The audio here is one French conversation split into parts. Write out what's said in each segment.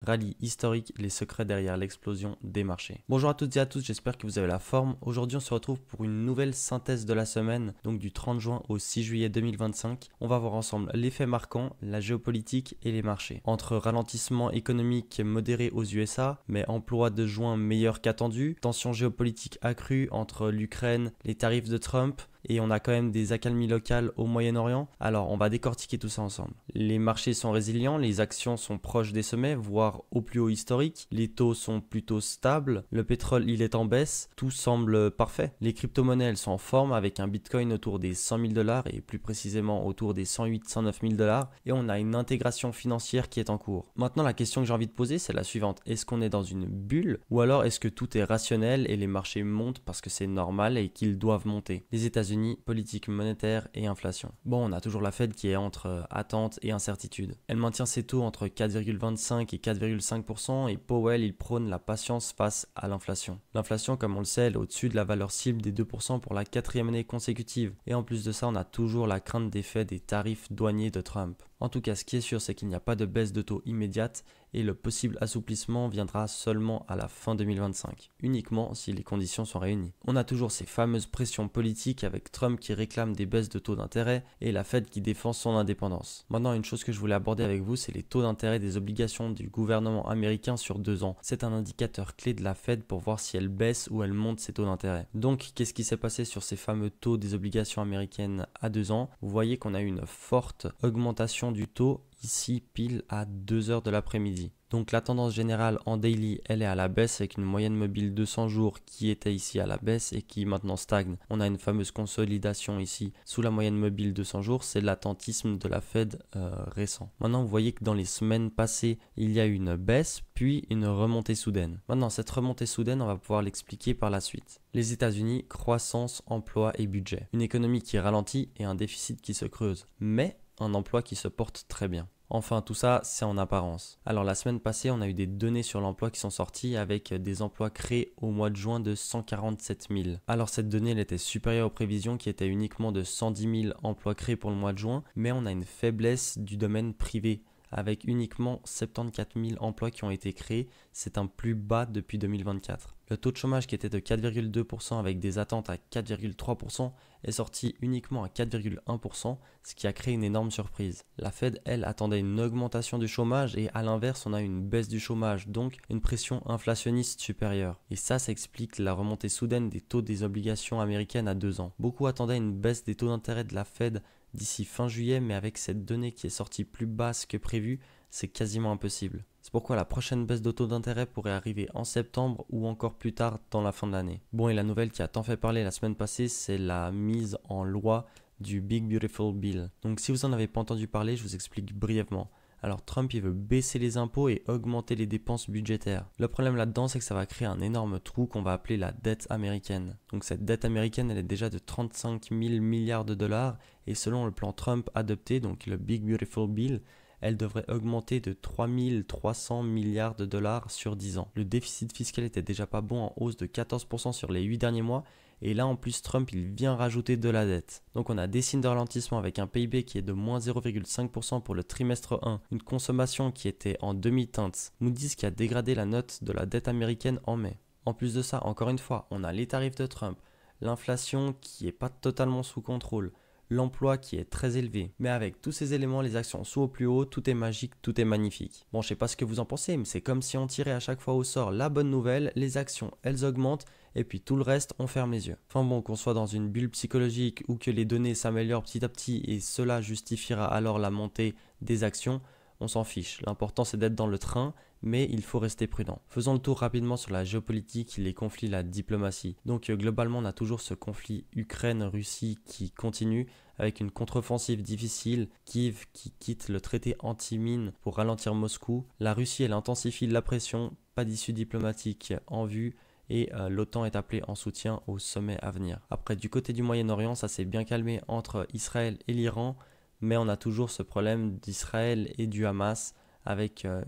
rallye historique, les secrets derrière l'explosion des marchés. Bonjour à toutes et à tous, j'espère que vous avez la forme. Aujourd'hui on se retrouve pour une nouvelle synthèse de la semaine, donc du 30 juin au 6 juillet 2025. On va voir ensemble les faits marquants, la géopolitique et les marchés. Entre ralentissement économique modéré aux USA, mais emploi de juin meilleur qu'attendu, tensions géopolitiques accrues entre l'Ukraine, les tarifs de Trump, et on a quand même des accalmies locales au Moyen-Orient. Alors on va décortiquer tout ça ensemble. Les marchés sont résilients, les actions sont proches des sommets, voire au plus haut historique. Les taux sont plutôt stables, le pétrole il est en baisse, tout semble parfait. Les crypto-monnaies elles sont en forme avec un bitcoin autour des 100 000 $ et plus précisément autour des 108-109 000 $. Et on a une intégration financière qui est en cours. Maintenant la question que j'ai envie de poser c'est la suivante. Est-ce qu'on est dans une bulle ou alors est-ce que tout est rationnel et les marchés montent parce que c'est normal et qu'ils doivent monter? Les États-Unis, politique monétaire et inflation. Bon, on a toujours la Fed qui est entre attente et incertitude. Elle maintient ses taux entre 4,25 et 4,5% et Powell il prône la patience face à l'inflation. L'inflation, comme on le sait, elle est au-dessus de la valeur cible des 2% pour la 4e année consécutive. Et en plus de ça, on a toujours la crainte d'effet des tarifs douaniers de Trump. En tout cas, ce qui est sûr, c'est qu'il n'y a pas de baisse de taux immédiate et le possible assouplissement viendra seulement à la fin 2025, uniquement si les conditions sont réunies. On a toujours ces fameuses pressions politiques avec Trump qui réclame des baisses de taux d'intérêt et la Fed qui défend son indépendance. Maintenant, une chose que je voulais aborder avec vous, c'est les taux d'intérêt des obligations du gouvernement américain sur 2 ans. C'est un indicateur clé de la Fed pour voir si elle baisse ou elle monte ses taux d'intérêt. Donc, qu'est-ce qui s'est passé sur ces fameux taux des obligations américaines à 2 ans? Vous voyez qu'on a eu une forte augmentation du taux ici pile à 2 heures de l'après-midi. Donc la tendance générale en daily, elle est à la baisse avec une moyenne mobile 200 jours qui était ici à la baisse et qui maintenant stagne. On a une fameuse consolidation ici sous la moyenne mobile 200 jours, c'est l'attentisme de la Fed récent. Maintenant vous voyez que dans les semaines passées, il y a eu une baisse puis une remontée soudaine. Maintenant cette remontée soudaine, on va pouvoir l'expliquer par la suite. Les États-Unis, croissance, emploi et budget. Une économie qui ralentit et un déficit qui se creuse. Mais un emploi qui se porte très bien. Enfin, tout ça, c'est en apparence. Alors, la semaine passée, on a eu des données sur l'emploi qui sont sorties avec des emplois créés au mois de juin de 147 000. Alors, cette donnée, elle était supérieure aux prévisions qui étaient uniquement de 110 000 emplois créés pour le mois de juin, mais on a une faiblesse du domaine privé avec uniquement 74 000 emplois qui ont été créés. C'est un plus bas depuis 2024. Le taux de chômage qui était de 4,2% avec des attentes à 4,3% est sorti uniquement à 4,1%, ce qui a créé une énorme surprise. La Fed, elle, attendait une augmentation du chômage et à l'inverse, on a une baisse du chômage, donc une pression inflationniste supérieure. Et ça explique la remontée soudaine des taux des obligations américaines à 2 ans. Beaucoup attendaient une baisse des taux d'intérêt de la Fed d'ici fin juillet, mais avec cette donnée qui est sortie plus basse que prévu, c'est quasiment impossible. C'est pourquoi la prochaine baisse de taux d'intérêt pourrait arriver en septembre ou encore plus tard dans la fin de l'année. Bon, et la nouvelle qui a tant fait parler la semaine passée, c'est la mise en loi du Big Beautiful Bill. Donc si vous en avez pas entendu parler, je vous explique brièvement. Alors Trump il veut baisser les impôts et augmenter les dépenses budgétaires. Le problème là-dedans c'est que ça va créer un énorme trou qu'on va appeler la dette américaine. Donc cette dette américaine elle est déjà de 35 000 milliards de dollars et selon le plan Trump adopté, donc le Big Beautiful Bill, elle devrait augmenter de 3 300 milliards de dollars sur 10 ans. Le déficit fiscal était déjà pas bon en hausse de 14% sur les 8 derniers mois. Et là en plus Trump il vient rajouter de la dette. Donc on a des signes de ralentissement avec un PIB qui est de moins 0,5% pour le trimestre 1, une consommation qui était en demi-teinte. Moody's qui a dégradé la note de la dette américaine en mai. En plus de ça, encore une fois, on a les tarifs de Trump, l'inflation qui n'est pas totalement sous contrôle, l'emploi qui est très élevé. Mais avec tous ces éléments, les actions sont au plus haut, tout est magique, tout est magnifique. Bon, je sais pas ce que vous en pensez, mais c'est comme si on tirait à chaque fois au sort la bonne nouvelle, les actions, elles augmentent, et puis tout le reste, on ferme les yeux. Enfin bon, qu'on soit dans une bulle psychologique ou que les données s'améliorent petit à petit et cela justifiera alors la montée des actions, on s'en fiche. L'important c'est d'être dans le train, mais il faut rester prudent. Faisons le tour rapidement sur la géopolitique, les conflits, la diplomatie. Donc globalement on a toujours ce conflit Ukraine-Russie qui continue avec une contre-offensive difficile, Kiev qui quitte le traité anti-mine pour ralentir Moscou. La Russie elle intensifie la pression, pas d'issue diplomatique en vue. Et l'OTAN est appelée en soutien au sommet à venir. Après, du côté du Moyen-Orient, ça s'est bien calmé entre Israël et l'Iran, mais on a toujours ce problème d'Israël et du Hamas avec une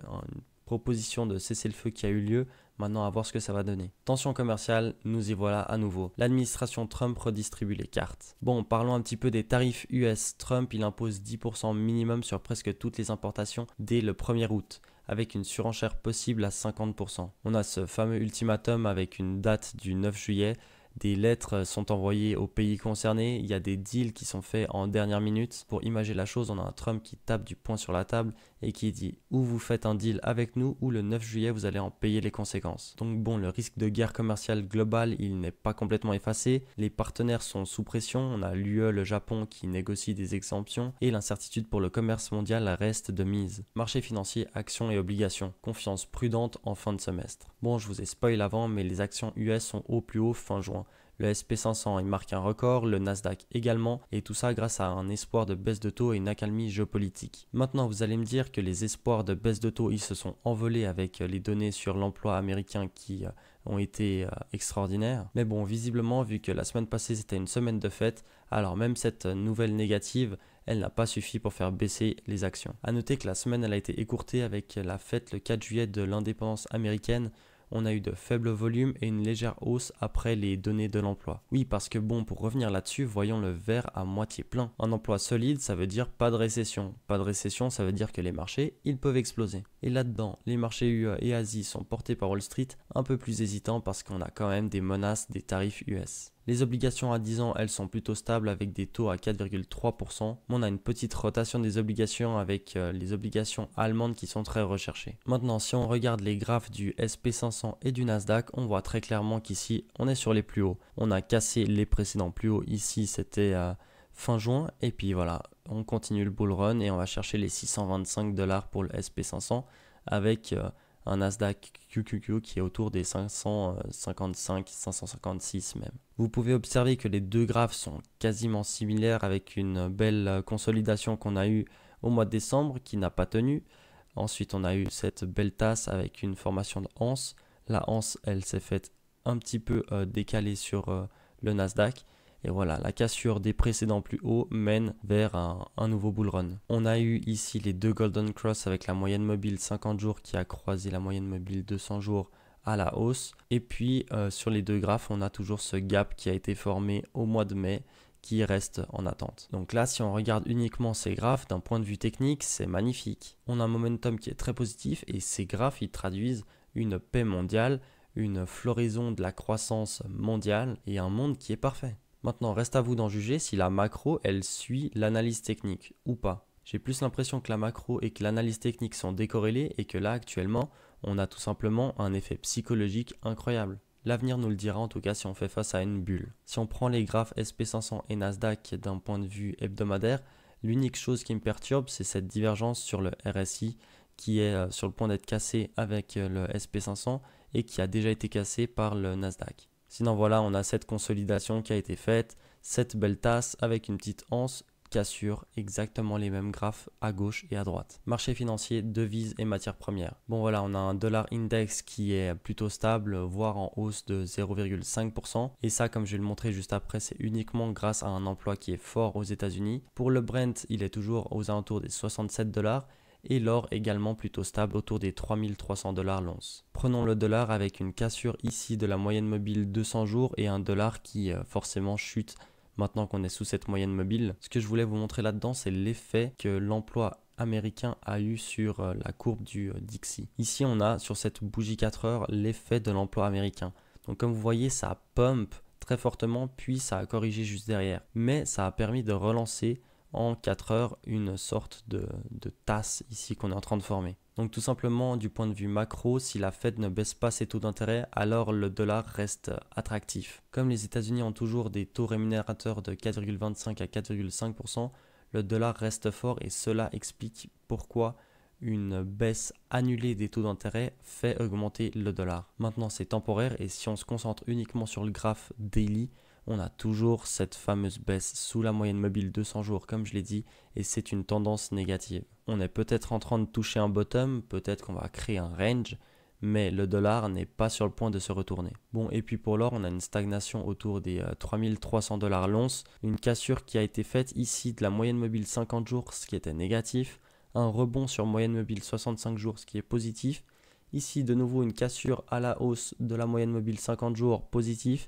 proposition de cessez-le-feu qui a eu lieu. Maintenant, à voir ce que ça va donner. Tension commerciale, nous y voilà à nouveau. L'administration Trump redistribue les cartes. Bon, parlons un petit peu des tarifs US. Trump, il impose 10% minimum sur presque toutes les importations dès le 1er août. avec une surenchère possible à 50%. On a ce fameux ultimatum avec une date du 9 juillet. Des lettres sont envoyées aux pays concernés, il y a des deals qui sont faits en dernière minute. Pour imager la chose, on a un Trump qui tape du poing sur la table et qui dit ou vous faites un deal avec nous ou le 9 juillet vous allez en payer les conséquences. Donc bon, le risque de guerre commerciale globale, il n'est pas complètement effacé. Les partenaires sont sous pression, on a l'UE, le Japon qui négocient des exemptions et l'incertitude pour le commerce mondial reste de mise. Marché financier, actions et obligations. Confiance prudente en fin de semestre. Bon, je vous ai spoil avant, mais les actions US sont au plus haut fin juin. Le SP500 il marque un record, le Nasdaq également, et tout ça grâce à un espoir de baisse de taux et une accalmie géopolitique. Maintenant, vous allez me dire que les espoirs de baisse de taux, ils se sont envolés avec les données sur l'emploi américain qui ont été extraordinaires. Mais bon, visiblement, vu que la semaine passée c'était une semaine de fête, alors même cette nouvelle négative, elle n'a pas suffi pour faire baisser les actions. A noter que la semaine elle a été écourtée avec la fête le 4 juillet de l'indépendance américaine. On a eu de faibles volumes et une légère hausse après les données de l'emploi. Oui, parce que bon, pour revenir là-dessus, voyons le verre à moitié plein. Un emploi solide, ça veut dire pas de récession. Pas de récession, ça veut dire que les marchés, ils peuvent exploser. Et là-dedans, les marchés UE et Asie sont portés par Wall Street, un peu plus hésitants parce qu'on a quand même des menaces des tarifs US. Les obligations à 10 ans, elles sont plutôt stables avec des taux à 4,3%. Mais on a une petite rotation des obligations avec les obligations allemandes qui sont très recherchées. Maintenant, si on regarde les graphes du SP500 et du Nasdaq, on voit très clairement qu'ici, on est sur les plus hauts. On a cassé les précédents plus hauts. Ici, c'était fin juin. Et puis voilà, on continue le bull run et on va chercher les 625 $ pour le SP500 avec un Nasdaq QQQ qui est autour des 555, 556 même. Vous pouvez observer que les deux graphes sont quasiment similaires avec une belle consolidation qu'on a eue au mois de décembre qui n'a pas tenu. Ensuite, on a eu cette belle tasse avec une formation de anse. La anse, elle s'est faite un petit peu décalée sur le Nasdaq. Et voilà, la cassure des précédents plus hauts mène vers un nouveau bull run. On a eu ici les deux Golden Cross avec la moyenne mobile 50 jours qui a croisé la moyenne mobile 200 jours à la hausse. Et puis sur les deux graphes, on a toujours ce gap qui a été formé au mois de mai qui reste en attente. Donc là, si on regarde uniquement ces graphes, d'un point de vue technique, c'est magnifique. On a un momentum qui est très positif et ces graphes, ils traduisent une paix mondiale, une floraison de la croissance mondiale et un monde qui est parfait. Maintenant, reste à vous d'en juger si la macro, elle suit l'analyse technique ou pas. J'ai plus l'impression que la macro et que l'analyse technique sont décorrélées et que là, actuellement, on a tout simplement un effet psychologique incroyable. L'avenir nous le dira en tout cas si on fait face à une bulle. Si on prend les graphes SP500 et Nasdaq d'un point de vue hebdomadaire, l'unique chose qui me perturbe, c'est cette divergence sur le RSI qui est sur le point d'être cassé avec le SP500 et qui a déjà été cassé par le Nasdaq. Sinon voilà, on a cette consolidation qui a été faite, cette belle tasse avec une petite anse, cassure, exactement les mêmes graphes à gauche et à droite. Marché financier, devises et matières premières. Bon voilà, on a un dollar index qui est plutôt stable, voire en hausse de 0,5%. Et ça, comme je vais le montrer juste après, c'est uniquement grâce à un emploi qui est fort aux États-Unis. Pour le Brent, il est toujours aux alentours des 67 $. Et l'or également plutôt stable autour des 3300 $ l'once. Prenons le dollar avec une cassure ici de la moyenne mobile 200 jours et un dollar qui forcément chute maintenant qu'on est sous cette moyenne mobile. Ce que je voulais vous montrer là-dedans, c'est l'effet que l'emploi américain a eu sur la courbe du Dixie. Ici, on a sur cette bougie 4 heures l'effet de l'emploi américain. Donc comme vous voyez, ça pump très fortement, puis ça a corrigé juste derrière. Mais ça a permis de relancer en 4 heures une sorte de tasse ici qu'on est en train de former. Donc tout simplement du point de vue macro, si la Fed ne baisse pas ses taux d'intérêt, alors le dollar reste attractif. Comme les États-Unis ont toujours des taux rémunérateurs de 4,25 à 4,5%, le dollar reste fort et cela explique pourquoi une baisse annulée des taux d'intérêt fait augmenter le dollar. Maintenant c'est temporaire et si on se concentre uniquement sur le graphe daily, on a toujours cette fameuse baisse sous la moyenne mobile 200 jours comme je l'ai dit et c'est une tendance négative. On est peut-être en train de toucher un bottom, peut-être qu'on va créer un range, mais le dollar n'est pas sur le point de se retourner. Bon, et puis pour l'or, on a une stagnation autour des 3300 $ l'once, une cassure qui a été faite ici de la moyenne mobile 50 jours, ce qui était négatif, un rebond sur moyenne mobile 65 jours, ce qui est positif, ici de nouveau une cassure à la hausse de la moyenne mobile 50 jours, positif,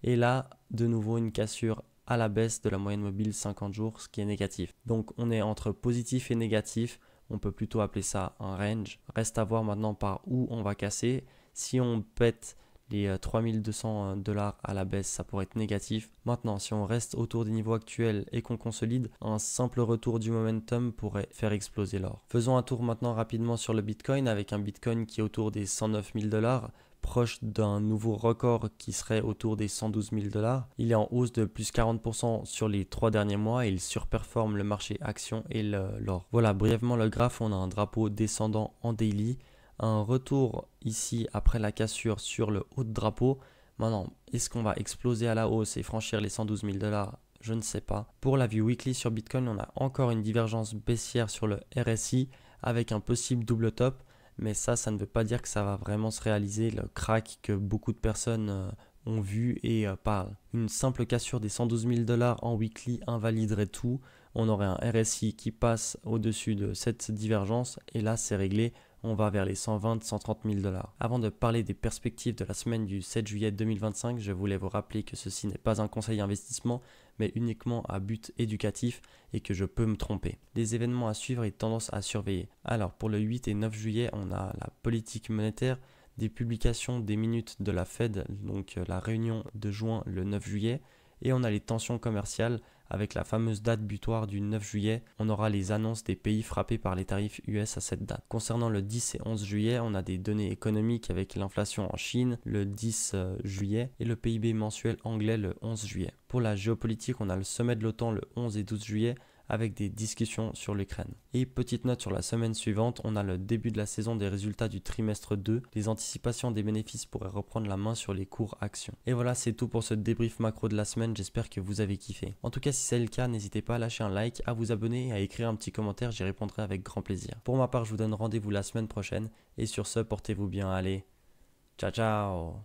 et là, de nouveau une cassure à la baisse de la moyenne mobile 50 jours, ce qui est négatif. Donc on est entre positif et négatif. on peut plutôt appeler ça un range. Reste à voir maintenant par où on va casser. Si on pète les 3200 $ à la baisse, ça pourrait être négatif. Maintenant, si on reste autour des niveaux actuels et qu'on consolide, un simple retour du momentum pourrait faire exploser l'or. Faisons un tour maintenant rapidement sur le Bitcoin avec un Bitcoin qui est autour des 109 000 $, proche d'un nouveau record qui serait autour des 112 000 $. Il est en hausse de plus 40% sur les 3 derniers mois et il surperforme le marché action et l'or. Voilà, brièvement le graphe, on a un drapeau descendant en daily. Un retour ici après la cassure sur le haut de drapeau. Maintenant, est-ce qu'on va exploser à la hausse et franchir les 112 000 $? Je ne sais pas. Pour la vue weekly sur Bitcoin, on a encore une divergence baissière sur le RSI avec un possible double top. Mais ça ne veut pas dire que ça va vraiment se réaliser, le crack que beaucoup de personnes ont vu et parlent. Une simple cassure des 112 000 $ en weekly invaliderait tout. On aurait un RSI qui passe au-dessus de cette divergence et là c'est réglé. On va vers les 120-130 000 $. Avant de parler des perspectives de la semaine du 7 juillet 2025, je voulais vous rappeler que ceci n'est pas un conseil d'investissement, mais uniquement à but éducatif et que je peux me tromper. Des événements à suivre et tendances à surveiller. Alors pour le 8 et 9 juillet, on a la politique monétaire, des publications des minutes de la Fed, donc la réunion de juin le 9 juillet, et on a les tensions commerciales avec la fameuse date butoir du 9 juillet. On aura les annonces des pays frappés par les tarifs US à cette date. Concernant le 10 et 11 juillet, on a des données économiques avec l'inflation en Chine le 10 juillet et le PIB mensuel anglais le 11 juillet. Pour la géopolitique, on a le sommet de l'OTAN le 11 et 12 juillet avec des discussions sur l'Ukraine. Et petite note sur la semaine suivante, on a le début de la saison des résultats du trimestre 2. Les anticipations des bénéfices pourraient reprendre la main sur les cours actions. Et voilà, c'est tout pour ce débrief macro de la semaine, j'espère que vous avez kiffé. En tout cas, si c'est le cas, n'hésitez pas à lâcher un like, à vous abonner et à écrire un petit commentaire, j'y répondrai avec grand plaisir. Pour ma part, je vous donne rendez-vous la semaine prochaine et sur ce, portez-vous bien, allez, ciao ciao.